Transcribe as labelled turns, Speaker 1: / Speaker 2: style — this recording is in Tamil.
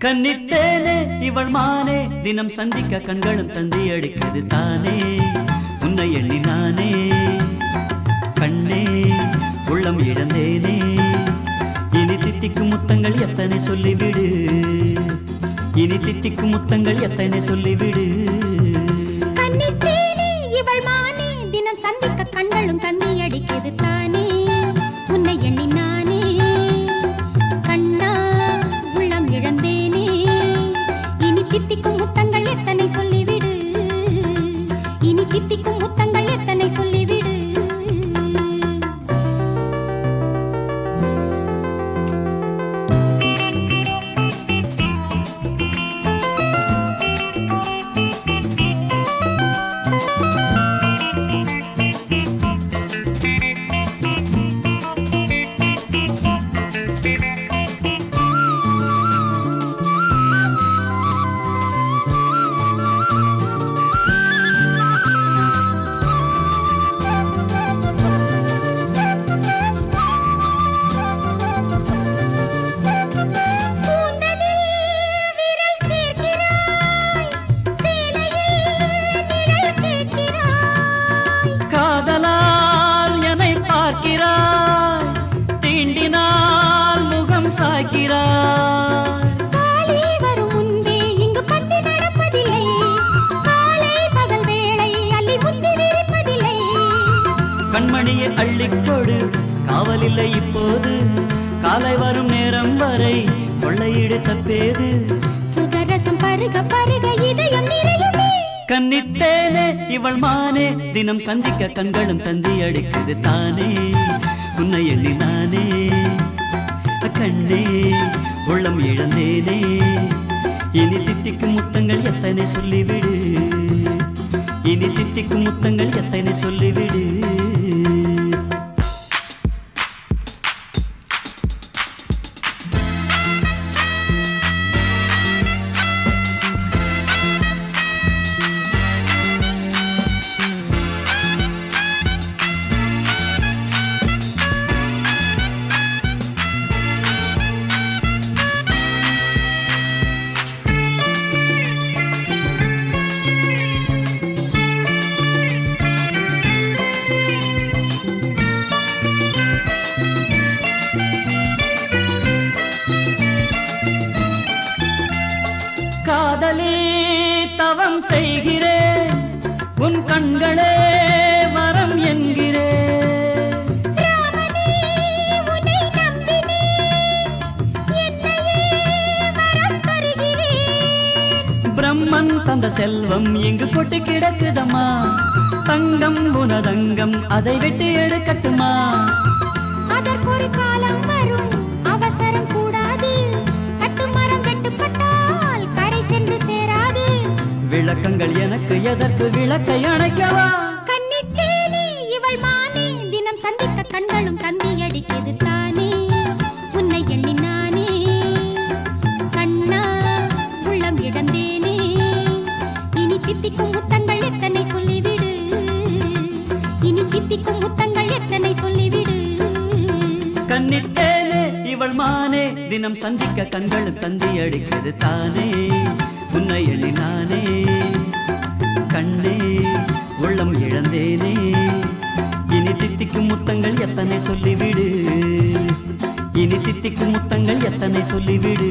Speaker 1: கன்னித்தேனே இவள் மானே தினம் சந்திக்க கண்களும் தந்தி அடிக்கிறது தானே உன்னை எண்ணி நானே கண்ணே உள்ளம் இழந்தேனே இனி தித்திக்கும் முத்தங்கள் எத்தனை சொல்லிவிடு இனி தித்திக்கும் முத்தங்கள் எத்தனை சொல்லிவிடு
Speaker 2: கன்னித்தேனே இவள் மானே தினம் சந்திக்க கண்களும் தந்தி அடிக்கிறது தானே உன்னை எண்ணி நானே கண்ணா உள்ளம் இழந்தேனே இனி தித்திக்கும் முத்தங்கள் எத்தனை சொல்லிவிடு இனி தித்திக்கும் முத்தங்கள் எத்தனை சொல்லிவிடு
Speaker 1: கண்மணியை அள்ளிக்கொடு காவலில்லை இப்போது காலை வரும் நேரம் வரை கொள்ளையிடு தப்பேது
Speaker 2: சுகரசம் பருக பருக இதயம் நிறையுமே
Speaker 1: கன்னித்தேனே இவள் மானே தினம் சந்திக்க கண்களும் தந்தி அடிக்குது தானே உன்னை எண்ணி நானே கண்ணே உள்ளம் இழந்தேனே இனி தித்திக்கும் முத்தங்கள் எத்தனை சொல்லிவிடு இனி தித்திக்கும் முத்தங்கள் எத்தனை சொல்லிவிடு காதலே தவம் செய்கிறேன் உன் கண்களே வரம் என்கிறேன் பிரம்மன் தந்த செல்வம் எங்கு கொட்டி கிடக்குதம்மா தங்கம் உனதங்கம் அதை விட்டு எடுக்கட்டுமா
Speaker 2: அதற்கொரு காலம் வரும் அவசரம் கூடாது கட்டுமரம் வெட்டுப்பட்டால் கரை சென்று சேராது
Speaker 1: விளக்கங்கள் எனக்கு எதற்கு விளக்கை அணைக்கவா
Speaker 2: கன்னித்தேனே இவள் மானே தினம் சந்திக்க கண்களும் தந்தி அடிக்கிறது தானே உன்னை எண்ணி நானே கண்ணா உள்ளம் இழந்தேனே இனி தித்திக்கும் முத்தங்கள் எத்தனை சொல்லிவிடு இனி தித்திக்கும் முத்தங்கள் எத்தனை சொல்லிவிடு
Speaker 1: கன்னித்தேனே இவள் மானே தினம் சந்திக்க கண்களும் தந்தி அடிக்கிறது தானே உன்னை எண்ணி நானே கண்ணே உள்ளம் இழந்தேனே இனி தித்திக்கும் முத்தங்கள் எத்தனை சொல்லிவிடு இனி தித்திக்கும் முத்தங்கள் எத்தனை சொல்லிவிடு